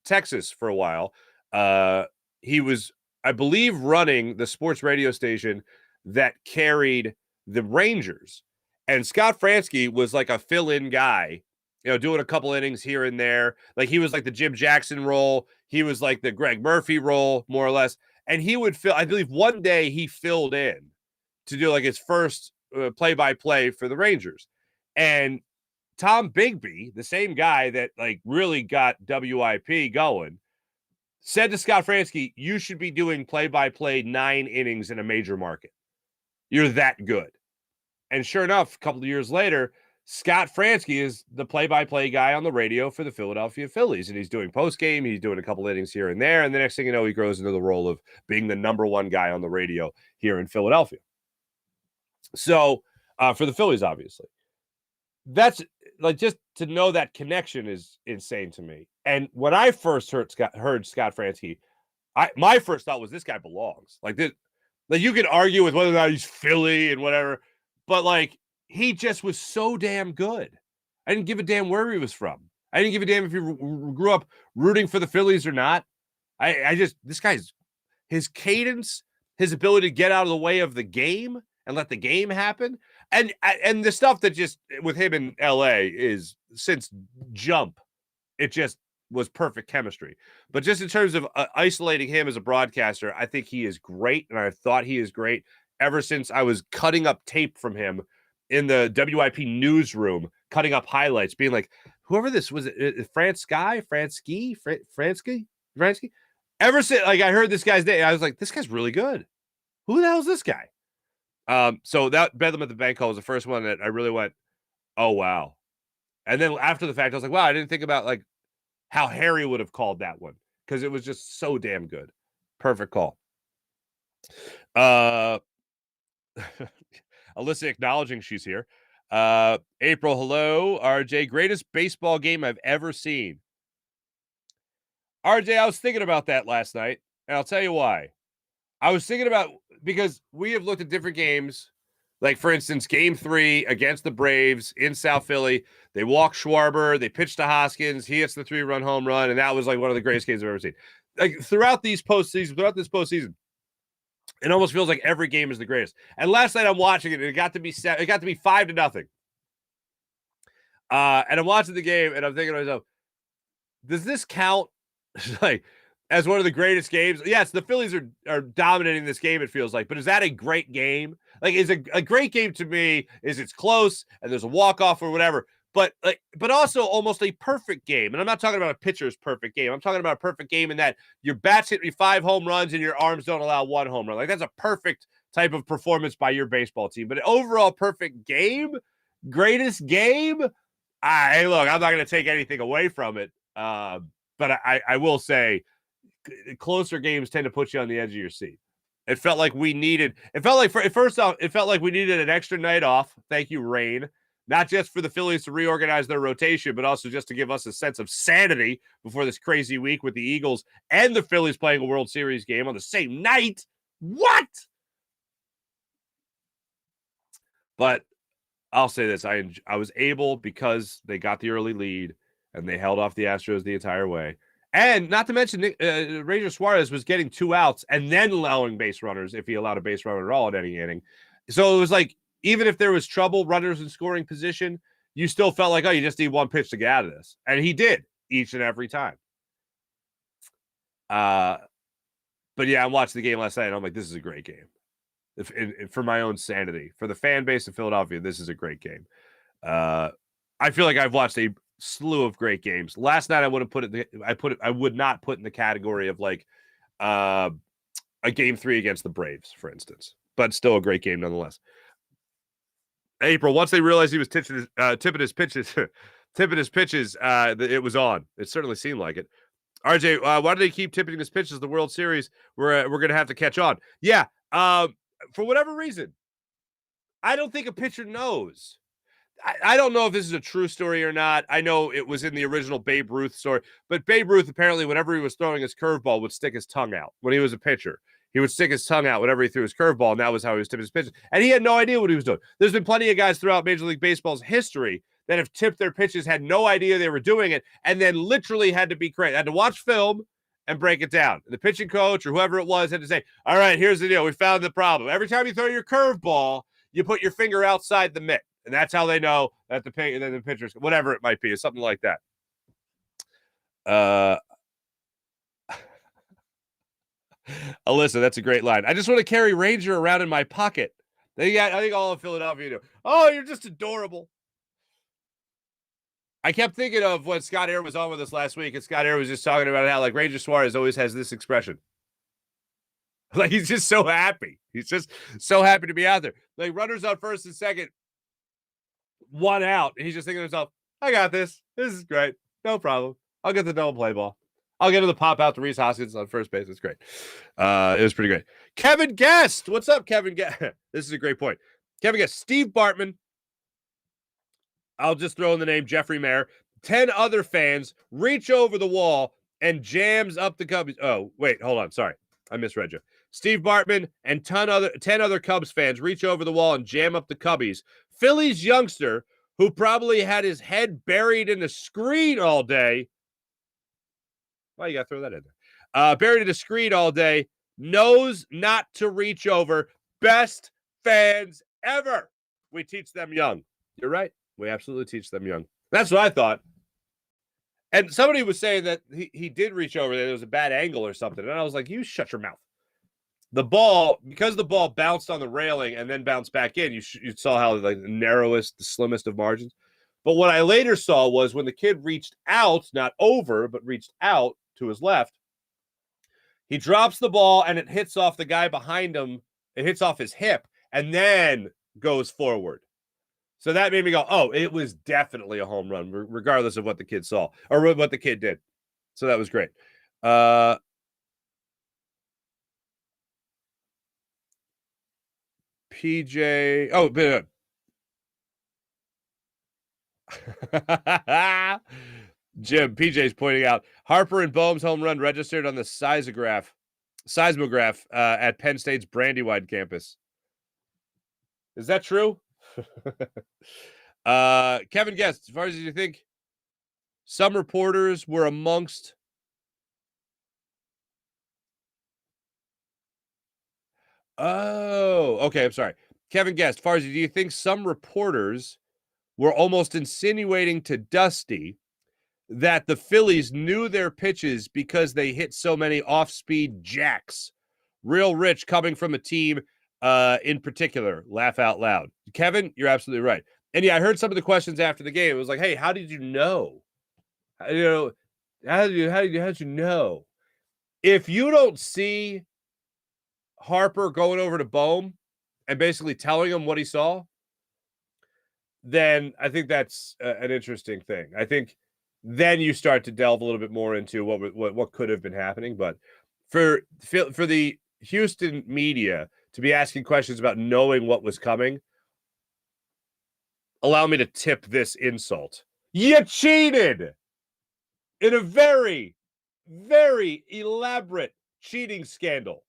Texas for a while. He was, I believe, running the sports radio station that carried the Rangers. And Scott Fransky was like a fill-in guy, doing a couple innings here and there. Like he was like the Jim Jackson role. He was like the Greg Murphy role, more or less. And he would fill, I believe one day he filled in to do like his first play-by-play for the Rangers. And Tom Bigby, the same guy that like really got WIP going, said to Scott Fransky, you should be doing play-by-play 9 innings in a major market. You're that good. And sure enough, a couple of years later, Scott Fransky is the play-by-play guy on the radio for the Philadelphia Phillies. And he's doing post-game. He's doing a couple innings here and there. And the next thing you know, he grows into the role of being the number one guy on the radio here in Philadelphia. So for the Phillies, obviously. That's like, just to know that connection is insane to me. And when I first heard Scott Fransky, my first thought was, this guy belongs. Like this, like you could argue with whether or not he's Philly and whatever, but like he just was so damn good. I didn't give a damn where he was from. I didn't give a damn if he grew up rooting for the Phillies or not. This guy's, his cadence, his ability to get out of the way of the game and let the game happen. And the stuff that just with him in LA is since jump, it just was perfect chemistry. But just in terms of isolating him as a broadcaster, I think he is great. And I thought he is great ever since I was cutting up tape from him in the WIP newsroom, cutting up highlights, being like, whoever this was, Fransky. Ever since like I heard this guy's name, I was like, this guy's really good. Who the hell is this guy? So that Bedlam at the Bank Hall was the first one that I really went, oh, wow. And then after the fact, I was like, wow, I didn't think about like how Harry would have called that one because it was just so damn good. Perfect call. Alyssa acknowledging she's here. April, hello. RJ, greatest baseball game I've ever seen. RJ, I was thinking about that last night, and I'll tell you why. I was thinking about, because we have looked at different games, like, for instance, Game 3 against the Braves in South Philly. They walk Schwarber. They pitch to Hoskins. He hits the 3-run home run, and that was like one of the greatest games I've ever seen. Like throughout this postseason, it almost feels like every game is the greatest. And last night I'm watching it, and it got to be 5-0. And I'm watching the game, and I'm thinking to myself, does this count like as one of the greatest games? Yes, the Phillies are dominating this game, it feels like, but is that a great game? Like, is a great game to me is it's close and there's a walk-off or whatever, but also almost a perfect game. And I'm not talking about a pitcher's perfect game. I'm talking about a perfect game in that your bats hit me 5 home runs and your arms don't allow 1 home run. Like, that's a perfect type of performance by your baseball team. But an overall perfect game, greatest game, hey, look, I'm not going to take anything away from it. But I will say, closer games tend to put you on the edge of your seat. It felt like we needed an extra night off. Thank you, rain. Not just for the Phillies to reorganize their rotation, but also just to give us a sense of sanity before this crazy week with the Eagles and the Phillies playing a World Series game on the same night. What? But I'll say this. I was able, because they got the early lead and they held off the Astros the entire way. And not to mention, Ranger Suarez was getting 2 outs and then allowing base runners, if he allowed a base runner at all in any inning. So it was like, even if there was trouble, runners in scoring position, you still felt like, oh, you just need 1 pitch to get out of this. And he did each and every time. But yeah, I watched the game last night and I'm like, this is a great game. For my own sanity, for the fan base of Philadelphia, this is a great game. I feel like I've watched a slew of great games. Last night I would not put in the category of like a Game 3 against the Braves, for instance, but still a great game nonetheless. April, once they realized he was tipping his pitches, it was on. It certainly seemed like it. RJ, why do they keep tipping his pitches? The World Series, we're going to have to catch on. Yeah, for whatever reason, I don't think a pitcher knows. I don't know if this is a true story or not. I know it was in the original Babe Ruth story, but Babe Ruth, apparently, whenever he was throwing his curveball, would stick his tongue out when he was a pitcher. He would stick his tongue out whenever he threw his curveball, and that was how he was tipping his pitches. And he had no idea what he was doing. There's been plenty of guys throughout Major League Baseball's history that have tipped their pitches, had no idea they were doing it, and then literally had to be correct. Had to watch film and break it down. The pitching coach or whoever it was had to say, all right, here's the deal. We found the problem. Every time you throw your curveball, you put your finger outside the mitt. And that's how they know that the pitcher's, whatever it might be, is something like that. Alyssa, that's a great line. I just want to carry Ranger around in my pocket. I think all of Philadelphia do. Oh, you're just adorable. I kept thinking of when Scott Air was on with us last week, and Scott Air was just talking about how, like, Ranger Suarez always has this expression. Like, he's just so happy. He's just so happy to be out there. Like, runners on first and second, 1 out. And he's just thinking to himself, I got this. This is great. No problem. I'll get the double play ball. I'll get him the pop out to Reese Hoskins on first base. It's great. It was pretty great. Kevin Guest. What's up, Kevin Guest? This is a great point. Kevin Guest. Steve Bartman. I'll just throw in the name Jeffrey Mayer. 10 other fans reach over the wall and jams up the Cubs. Oh, wait. Hold on. Sorry. I misread you. Steve Bartman and 10 other Cubs fans reach over the wall and jam up the Cubbies. Phillies youngster, who probably had his head buried in the screen all day. Well, you got to throw that in there. Buried in the screen all day, knows not to reach over. Best fans ever. We teach them young. You're right. We absolutely teach them young. That's what I thought. And somebody was saying that he did reach over there. There was a bad angle or something. And I was like, you shut your mouth. The ball, because the ball bounced on the railing and then bounced back in, you saw how, like, the narrowest, the slimmest of margins. But what I later saw was when the kid reached out, not over, but reached out to his left, he drops the ball and it hits off the guy behind him. It hits off his hip and then goes forward. So that made me go, oh, it was definitely a home run, regardless of what the kid saw or what the kid did. So that was great. PJ. Oh, Jim, PJ's pointing out Harper and Bohm's home run registered on the seismograph at Penn State's Brandywine campus. Is that true? Kevin Guest, as far as you think some reporters were amongst okay, I'm sorry. Kevin Guest, Farzy, do you think some reporters were almost insinuating to Dusty that the Phillies knew their pitches because they hit so many off-speed jacks? Real rich coming from a team in particular. Laugh out loud. Kevin, you're absolutely right. And yeah, I heard some of the questions after the game. It was like, hey, how did you know? How did you know? If you don't see Harper going over to Bohm and basically telling him what he saw, then I think that's an interesting thing. I think then you start to delve a little bit more into what could have been happening. But for the Houston media to be asking questions about knowing what was coming, allow me to tip this insult. You cheated in a very, very elaborate cheating scandal.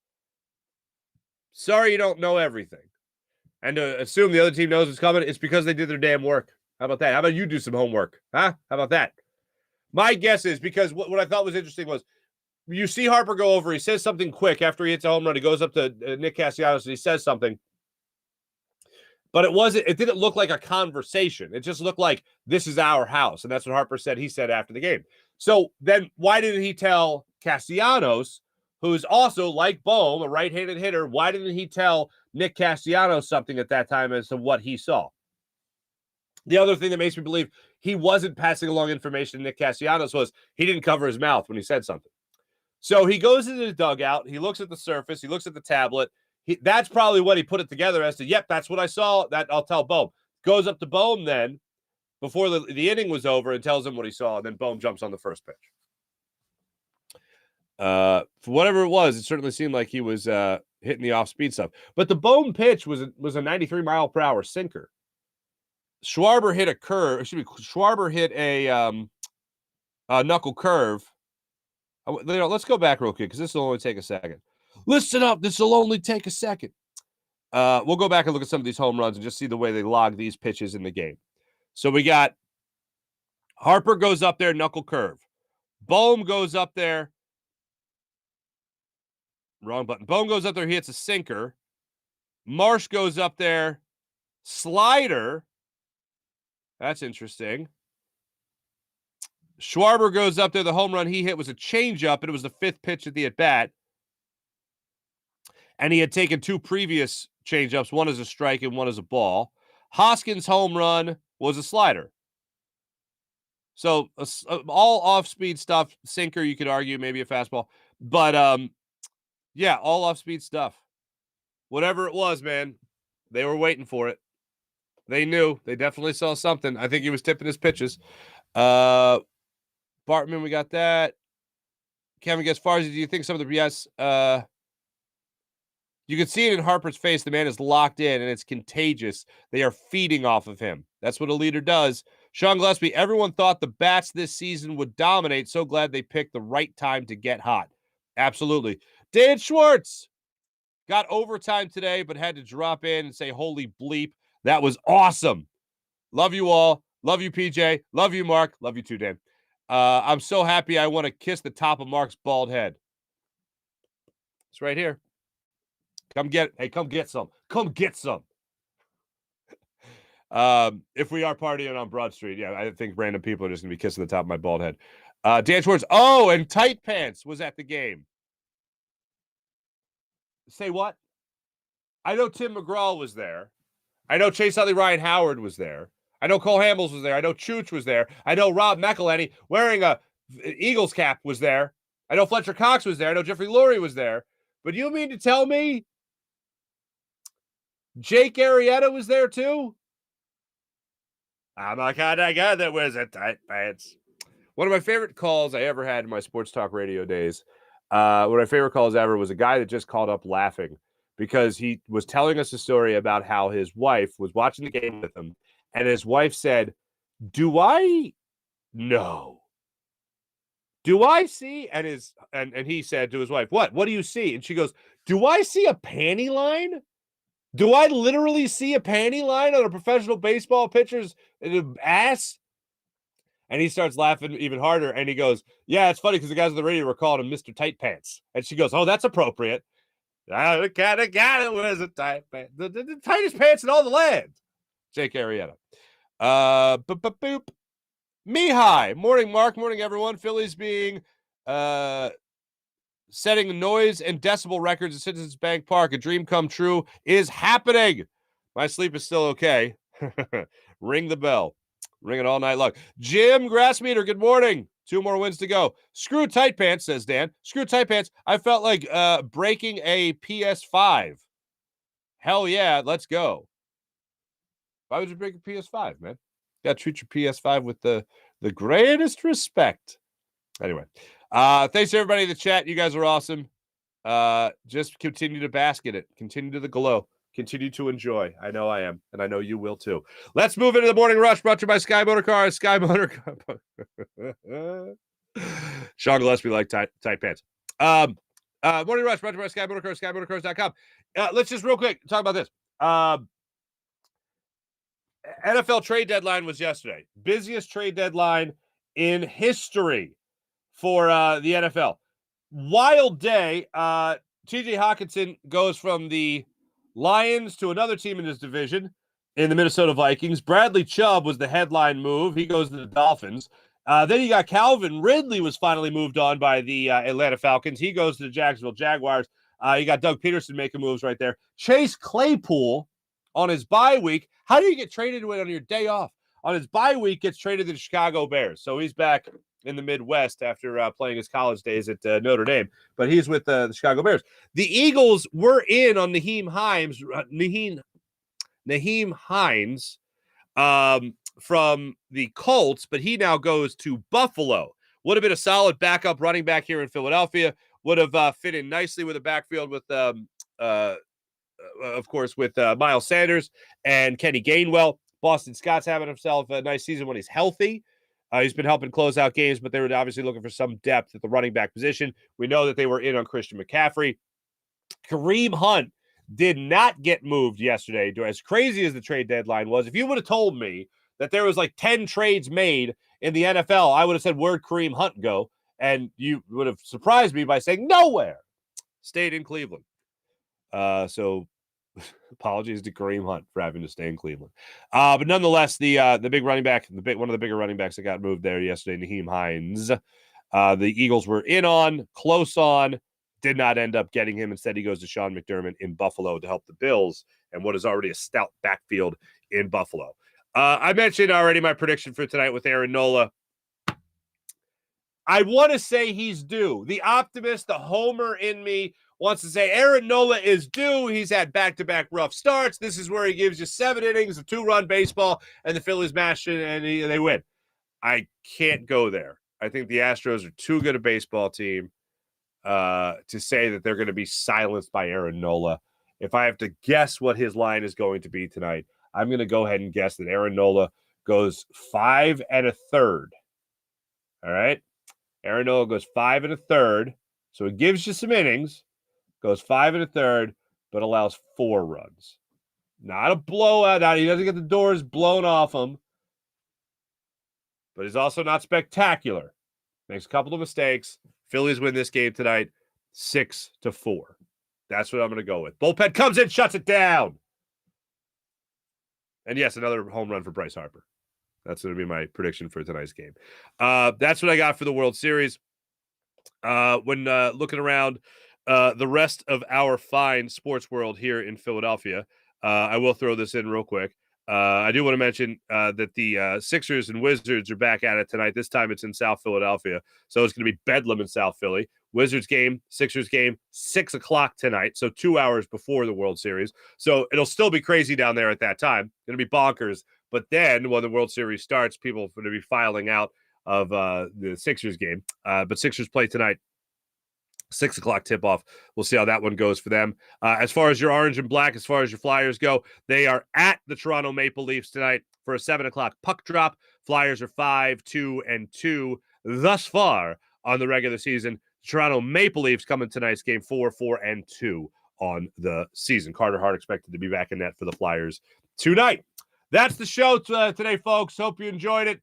Sorry you don't know everything. And to assume the other team knows what's coming, it's because they did their damn work. How about that? How about you do some homework? Huh? How about that? My guess is because what I thought was interesting was you see Harper go over. He says something quick after he hits a home run. He goes up to Nick Castellanos and he says something. But it didn't look like a conversation. It just looked like, this is our house. And that's what Harper said he said after the game. So then why didn't he tell Castellanos, who's also, like Bohm, a right-handed hitter, why didn't he tell Nick Castellanos something at that time as to what he saw? The other thing that makes me believe he wasn't passing along information to Nick Castellanos was he didn't cover his mouth when he said something. So he goes into the dugout. He looks at the surface. He looks at the tablet. That's probably what he put it together as to, yep, that's what I saw. That I'll tell Bohm. Goes up to Bohm then before the inning was over and tells him what he saw. And then Bohm jumps on the first pitch. For whatever it was, it certainly seemed like he was hitting the off-speed stuff. But the Bohm pitch was a 93-mile-per-hour sinker. Schwarber hit a curve. Schwarber hit a knuckle curve. Let's go back real quick because this will only take a second. Listen up. This will only take a second. We'll go back and look at some of these home runs and just see the way they log these pitches in the game. So we got Harper goes up there, knuckle curve. Bohm goes up there. Wrong button. Bohm goes up there, he hits a sinker. Marsh goes up there, slider. That's interesting. Schwarber goes up there. The home run he hit was a changeup, and it was the 5th pitch at the at-bat. And he had taken 2 previous changeups, one as a strike and one as a ball. Hoskins' home run was a slider. So all off-speed stuff. Sinker, you could argue, maybe a fastball. But, yeah, all off-speed stuff. Whatever it was, man, they were waiting for it. They knew. They definitely saw something. I think he was tipping his pitches. Bartman, we got that. Kevin gets Farzy. Do you think some of the yes? You can see it in Harper's face. The man is locked in, and it's contagious. They are feeding off of him. That's what a leader does. Sean Gillespie, everyone thought the bats this season would dominate. So glad they picked the right time to get hot. Absolutely. Dan Schwartz got overtime today, but had to drop in and say, holy bleep. That was awesome. Love you all. Love you, PJ. Love you, Mark. Love you too, Dan. I'm so happy I want to kiss the top of Mark's bald head. It's right here. Come get it. Hey, come get some. Come get some. If we are partying on Broad Street, yeah, I think random people are just going to be kissing the top of my bald head. Dan Schwartz. Oh, and Tight Pants was at the game. Say what? I know Tim McGraw was there. I know Chase Utley Ryan Howard was there. I know Cole Hamels was there. I know Chooch was there. I know Rob McElhenney wearing a Eagles cap was there. I know Fletcher Cox was there. I know Jeffrey Lurie was there. But you mean to tell me Jake Arrieta was there too? I'm not kind of guy that wears a tight pants. One of my favorite calls I ever had in my sports talk radio days, one of my favorite calls ever was a guy that just called up laughing because he was telling us a story about how his wife was watching the game with him, and his wife said, do I see? And he said to his wife, what do you see? And she goes, do I see a panty line? Do I literally see a panty line on a professional baseball pitcher's ass? And he starts laughing even harder. And he goes, yeah, it's funny because the guys on the radio were calling him Mr. Tight Pants. And she goes, oh, that's appropriate. The kind of guy that wears a tight pants. The tightest pants in all the land. Jake Arrieta. Boop. Mihai. Morning, Mark. Morning, everyone. Phillies being setting noise and decibel records at Citizens Bank Park. A dream come true is happening. My sleep is still okay. Ring the bell. Ring it all night long. Jim Grassmeter, good morning. 2 more wins to go. Screw tight pants, says Dan. Screw tight pants. I felt like breaking a PS5. Hell yeah, let's go. Why would you break a PS5, man? You got to treat your PS5 with the greatest respect. Anyway, thanks to everybody in the chat. You guys are awesome. Just continue to bask in it. Continue to the glow. Continue to enjoy. I know I am, and I know you will too. Let's move into the morning rush brought to you by Sky Motor Cars. Sky Motor Cars. Sean Gillespie like tight pants. Morning rush brought to you by Sky Motor Cars, SkyMotorCars.com. Let's just real quick talk about this. NFL trade deadline was yesterday. Busiest trade deadline in history for the NFL. Wild day. TJ Hawkinson goes from the Lions to another team in his division in the Minnesota Vikings. Bradley Chubb was the headline move. He goes to the Dolphins. Then you got Calvin Ridley was finally moved on by the Atlanta Falcons. He goes to the Jacksonville Jaguars. You got Doug Peterson making moves right there. Chase Claypool on his bye week. How do you get traded on your day off? On his bye week, gets traded to the Chicago Bears. So he's back in the Midwest after playing his college days at Notre Dame. But he's with the Chicago Bears. The Eagles were in on Nyheim Hines from the Colts, but he now goes to Buffalo. Would have been a solid backup running back here in Philadelphia. Would have fit in nicely with a backfield with, of course, with Miles Sanders and Kenny Gainwell. Boston Scott's having himself a nice season when he's healthy. He's been helping close out games, but they were obviously looking for some depth at the running back position. We know that they were in on Christian McCaffrey. Kareem Hunt did not get moved yesterday. As crazy as the trade deadline was, if you would have told me that there was like 10 trades made in the NFL, I would have said, where'd Kareem Hunt go? And you would have surprised me by saying nowhere. Stayed in Cleveland. So apologies to Kareem Hunt for having to stay in Cleveland. But nonetheless, the big running back, one of the bigger running backs that got moved there yesterday, Nyheim Hines, the Eagles were close on, did not end up getting him. Instead, he goes to Sean McDermott in Buffalo to help the Bills and what is already a stout backfield in Buffalo. I mentioned already my prediction for tonight with Aaron Nola. I want to say he's due. The optimist, the homer in me wants to say Aaron Nola is due. He's had back-to-back rough starts. This is where he gives you 7 innings of 2-run baseball, and the Phillies mash it, and they win. I can't go there. I think the Astros are too good a baseball team to say that they're going to be silenced by Aaron Nola. If I have to guess what his line is going to be tonight, I'm going to go ahead and guess that Aaron Nola goes 5 1/3. All right? Aaron Nola goes 5 1/3, so it gives you some innings, goes 5 1/3, but allows 4 runs. Not a blowout. He doesn't get the doors blown off him, but he's also not spectacular. Makes a couple of mistakes. Phillies win this game tonight 6-4. That's what I'm going to go with. Bullpen comes in, shuts it down. And yes, another home run for Bryce Harper. That's going to be my prediction for tonight's game. That's what I got for the World Series. When looking around the rest of our fine sports world here in Philadelphia, I will throw this in real quick. I do want to mention that the Sixers and Wizards are back at it tonight. This time it's in South Philadelphia. So it's going to be bedlam in South Philly. Wizards game, Sixers game, 6 o'clock tonight. So 2 hours before the World Series. So it'll still be crazy down there at that time. Going to be bonkers. But then when the World Series starts, people are going to be filing out of the Sixers game. But Sixers play tonight. 6 o'clock tip-off. We'll see how that one goes for them. As far as your orange and black, as far as your Flyers go, they are at the Toronto Maple Leafs tonight for a 7 o'clock puck drop. Flyers are 5-2-2 thus far on the regular season. Toronto Maple Leafs coming tonight's game 4-4-2 on the season. Carter Hart expected to be back in net for the Flyers tonight. That's the show today, folks. Hope you enjoyed it.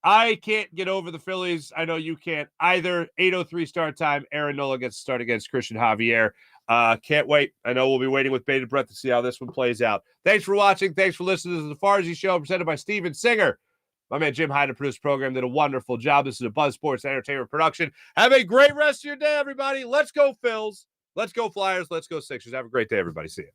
I can't get over the Phillies. I know you can't either. 8:03 start time. Aaron Nola gets to start against Christian Javier. Can't wait. I know we'll be waiting with bated breath to see how this one plays out. Thanks for watching. Thanks for listening to the Farzy Show presented by Steven Singer. My man Jim Hyden produced the program, did a wonderful job. This is a Buzz Sports Entertainment production. Have a great rest of your day, everybody. Let's go, Phils. Let's go, Flyers. Let's go, Sixers. Have a great day, everybody. See you.